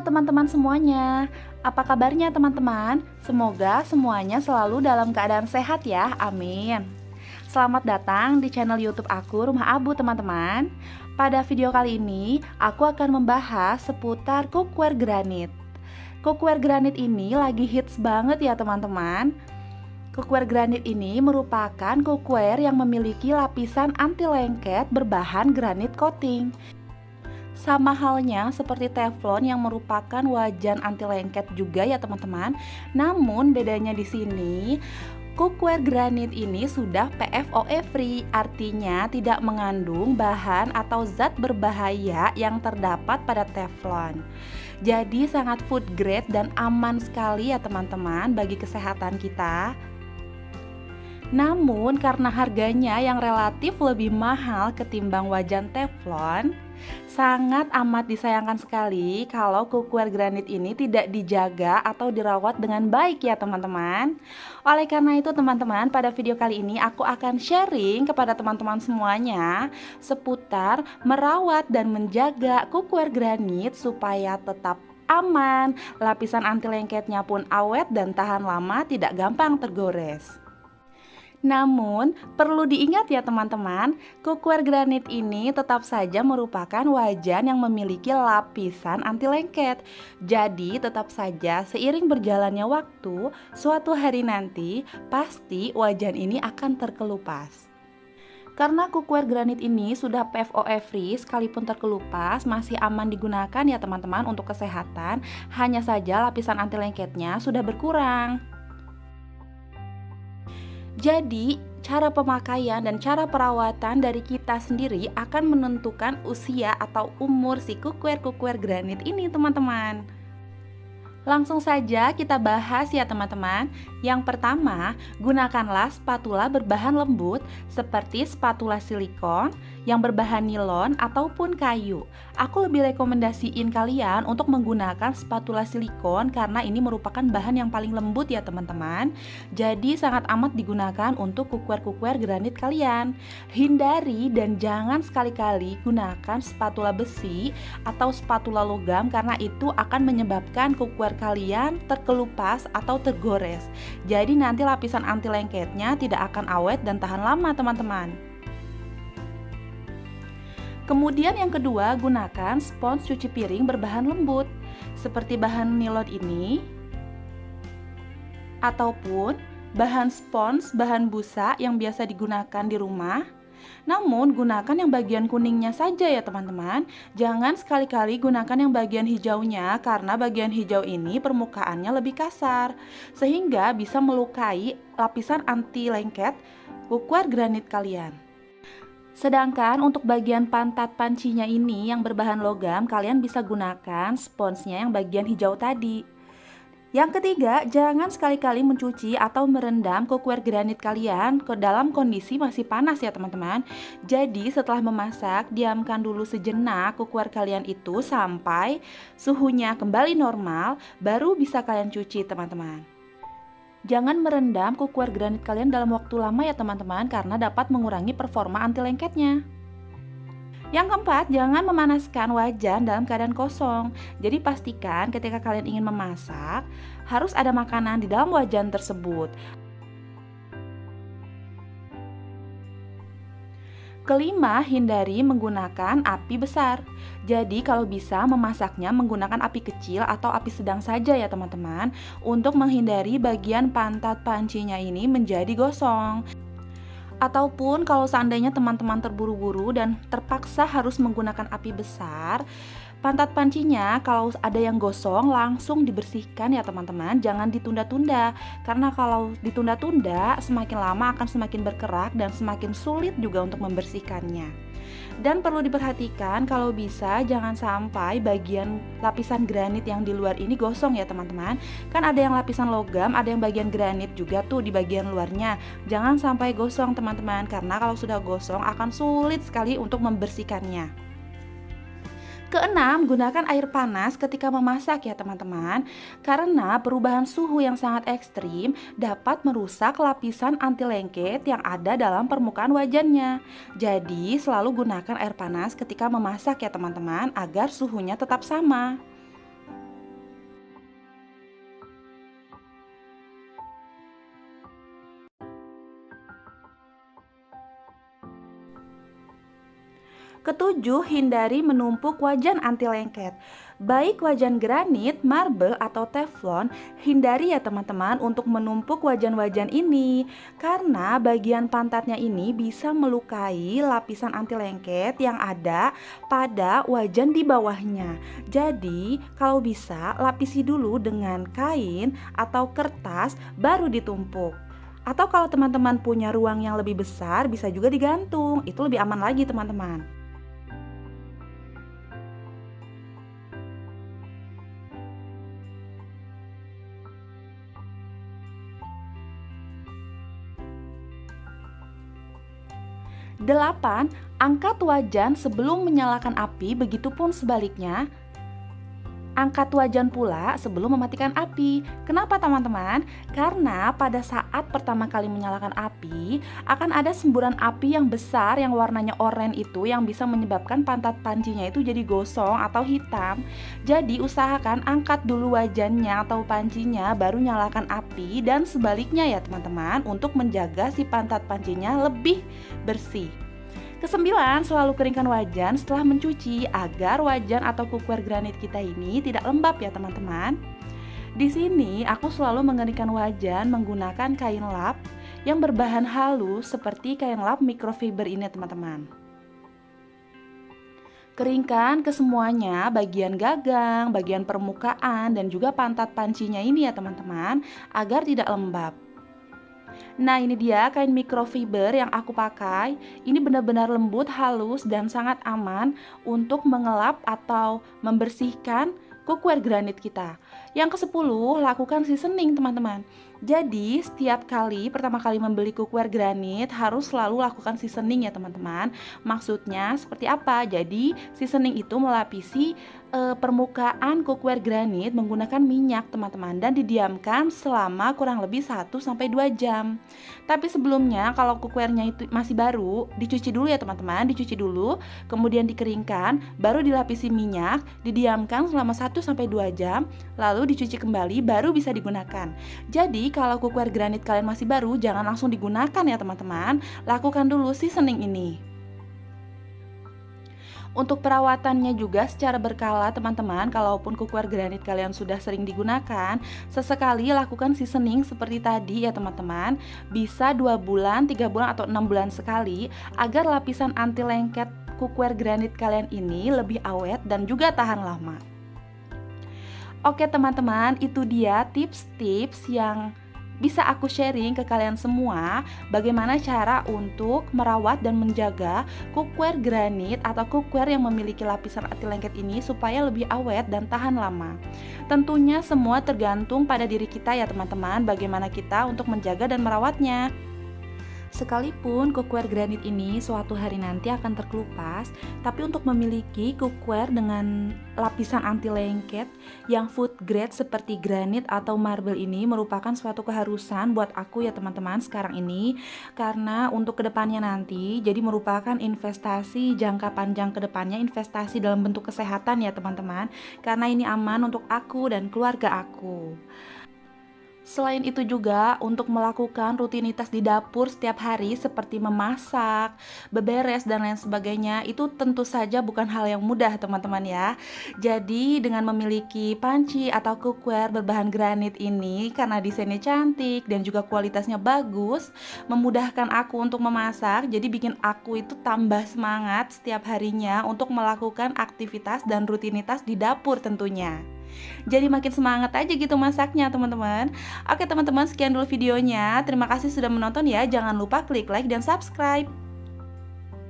teman-teman semuanya. Apa kabarnya teman-teman? Semoga semuanya selalu dalam keadaan sehat ya, amin. Selamat datang di channel YouTube aku, Rumah Abu teman-teman. Pada video kali ini, aku akan membahas seputar cookware granit. Cookware granit ini lagi hits banget ya teman-teman. Cookware granit ini merupakan cookware yang memiliki lapisan anti lengket berbahan granit coating. Sama halnya seperti teflon yang merupakan wajan anti lengket juga ya teman-teman. Namun bedanya di sini, cookware granit ini sudah PFOA free, artinya tidak mengandung bahan atau zat berbahaya yang terdapat pada teflon. Jadi sangat food grade dan aman sekali ya teman-teman bagi kesehatan kita. Namun karena harganya yang relatif lebih mahal ketimbang wajan teflon, sangat amat disayangkan sekali kalau cookware granit ini tidak dijaga atau dirawat dengan baik ya teman-teman. Oleh karena itu teman-teman, pada video kali ini aku akan sharing kepada teman-teman semuanya seputar merawat dan menjaga cookware granit supaya tetap aman, lapisan anti lengketnya pun awet dan tahan lama, tidak gampang tergores. Namun, perlu diingat ya teman-teman, cookware granit ini tetap saja merupakan wajan yang memiliki lapisan anti lengket. Jadi, tetap saja seiring berjalannya waktu, suatu hari nanti pasti wajan ini akan terkelupas. Karena cookware granit ini sudah PFOA free, sekalipun terkelupas masih aman digunakan ya teman-teman untuk kesehatan, hanya saja lapisan anti lengketnya sudah berkurang. Jadi, cara pemakaian dan cara perawatan dari kita sendiri akan menentukan usia atau umur si cookware granit ini teman-teman. Langsung saja kita bahas ya teman-teman. Yang pertama, gunakanlah spatula berbahan lembut seperti spatula silikon yang berbahan nilon ataupun kayu. Aku lebih rekomendasiin kalian untuk menggunakan spatula silikon karena ini merupakan bahan yang paling lembut ya teman-teman. Jadi sangat amat digunakan untuk cookware granit kalian. Hindari dan jangan sekali-kali gunakan spatula besi atau spatula logam karena itu akan menyebabkan cookware kalian terkelupas atau tergores. Jadi nanti lapisan anti lengketnya tidak akan awet dan tahan lama teman-teman. Kemudian yang kedua, gunakan spons cuci piring berbahan lembut seperti bahan nilon ini ataupun bahan spons bahan busa yang biasa digunakan di rumah. Namun gunakan yang bagian kuningnya saja ya teman-teman. Jangan sekali-kali gunakan yang bagian hijaunya karena bagian hijau ini permukaannya lebih kasar sehingga bisa melukai lapisan anti lengket cookware granit kalian. Sedangkan untuk bagian pantat pancinya ini yang berbahan logam, kalian bisa gunakan sponsnya yang bagian hijau tadi. Yang ketiga, jangan sekali-kali mencuci atau merendam cookware granit kalian ke dalam kondisi masih panas ya teman-teman. Jadi setelah memasak, diamkan dulu sejenak cookware kalian itu sampai suhunya kembali normal, baru bisa kalian cuci teman-teman. Jangan merendam cookware granit kalian dalam waktu lama ya teman-teman karena dapat mengurangi performa anti lengketnya. Yang keempat, jangan memanaskan wajan dalam keadaan kosong. Jadi pastikan ketika kalian ingin memasak, harus ada makanan di dalam wajan tersebut. Kelima, hindari menggunakan api besar. Jadi kalau bisa memasaknya menggunakan api kecil atau api sedang saja ya teman-teman, untuk menghindari bagian pantat pancinya ini menjadi gosong. Ataupun kalau seandainya teman-teman terburu-buru dan terpaksa harus menggunakan api besar, pantat pancinya kalau ada yang gosong langsung dibersihkan ya teman-teman. Jangan ditunda-tunda, karena kalau ditunda-tunda semakin lama akan semakin berkerak dan semakin sulit juga untuk membersihkannya. Dan perlu diperhatikan kalau bisa jangan sampai bagian lapisan granit yang di luar ini gosong ya teman-teman. Kan ada yang lapisan logam, ada yang bagian granit juga tuh di bagian luarnya. Jangan sampai gosong teman-teman, karena kalau sudah gosong akan sulit sekali untuk membersihkannya. Keenam, gunakan air panas ketika memasak ya teman-teman, karena perubahan suhu yang sangat ekstrim dapat merusak lapisan anti lengket yang ada dalam permukaan wajannya. Jadi selalu gunakan air panas ketika memasak ya teman-teman agar suhunya tetap sama. Ketujuh, hindari menumpuk wajan anti lengket. Baik wajan granit, marble, atau teflon, hindari ya teman-teman untuk menumpuk wajan-wajan ini. Karena bagian pantatnya ini bisa melukai lapisan anti lengket yang ada pada wajan di bawahnya. Jadi, kalau bisa lapisi dulu dengan kain atau kertas baru ditumpuk. Atau kalau teman-teman punya ruang yang lebih besar, bisa juga digantung. Itu lebih aman lagi teman-teman. Delapan, angkat wajan sebelum menyalakan api, begitupun sebaliknya. Angkat wajan pula sebelum mematikan api. Kenapa teman-teman? Karena pada saat pertama kali menyalakan api, akan ada semburan api yang besar yang warnanya oranye itu yang bisa menyebabkan pantat pancinya itu jadi gosong atau hitam. Jadi usahakan angkat dulu wajannya atau pancinya baru nyalakan api, dan sebaliknya ya teman-teman, untuk menjaga si pantat pancinya lebih bersih. Kesembilan, selalu keringkan wajan setelah mencuci agar wajan atau cookware granit kita ini tidak lembab ya teman-teman. Di sini aku selalu mengeringkan wajan menggunakan kain lap yang berbahan halus seperti kain lap microfiber ini teman-teman. Keringkan kesemuanya, bagian gagang, bagian permukaan, dan juga pantat pancinya ini ya teman-teman, agar tidak lembab. Nah, ini dia kain microfiber yang aku pakai. Ini benar-benar lembut, halus, dan sangat aman untuk mengelap atau membersihkan cookware granit kita. Yang ke-10, lakukan seasoning teman-teman. Jadi setiap kali pertama kali membeli cookware granit harus selalu lakukan seasoning ya teman-teman. Maksudnya seperti apa? Jadi seasoning itu melapisi permukaan cookware granit menggunakan minyak teman-teman, dan didiamkan selama kurang lebih 1-2 jam. Tapi sebelumnya kalau cookwarenya itu masih baru, dicuci dulu ya teman-teman, dicuci dulu, kemudian dikeringkan, baru dilapisi minyak, didiamkan selama 1-2 jam, lalu dicuci kembali, baru bisa digunakan. Jadi kalau cookware granit kalian masih baru, jangan langsung digunakan ya teman-teman, lakukan dulu seasoning ini. Untuk perawatannya juga secara berkala teman-teman, kalaupun cookware granit kalian sudah sering digunakan, sesekali lakukan seasoning seperti tadi ya teman-teman. Bisa 2 bulan, 3 bulan, atau 6 bulan sekali, agar lapisan anti lengket cookware granit kalian ini lebih awet dan juga tahan lama. Oke teman-teman, itu dia tips-tips yang bisa aku sharing ke kalian semua, bagaimana cara untuk merawat dan menjaga cookware granit atau cookware yang memiliki lapisan anti lengket ini supaya lebih awet dan tahan lama. Tentunya semua tergantung pada diri kita ya teman-teman, bagaimana kita untuk menjaga dan merawatnya. Sekalipun cookware granit ini suatu hari nanti akan terkelupas, tapi untuk memiliki cookware dengan lapisan anti lengket yang food grade seperti granit atau marble ini merupakan suatu keharusan buat aku ya teman-teman sekarang ini. Karena untuk kedepannya nanti jadi merupakan investasi jangka panjang kedepannya, investasi dalam bentuk kesehatan ya teman-teman, karena ini aman untuk aku dan keluarga aku. Selain itu juga untuk melakukan rutinitas di dapur setiap hari seperti memasak, beberes, dan lain sebagainya, itu tentu saja bukan hal yang mudah teman-teman ya. Jadi dengan memiliki panci atau cookware berbahan granit ini, karena desainnya cantik dan juga kualitasnya bagus, memudahkan aku untuk memasak, jadi bikin aku itu tambah semangat setiap harinya untuk melakukan aktivitas dan rutinitas di dapur tentunya. Jadi makin semangat aja gitu masaknya teman-teman. Oke teman-teman, sekian dulu videonya. Terima kasih sudah menonton ya. Jangan lupa klik like dan subscribe.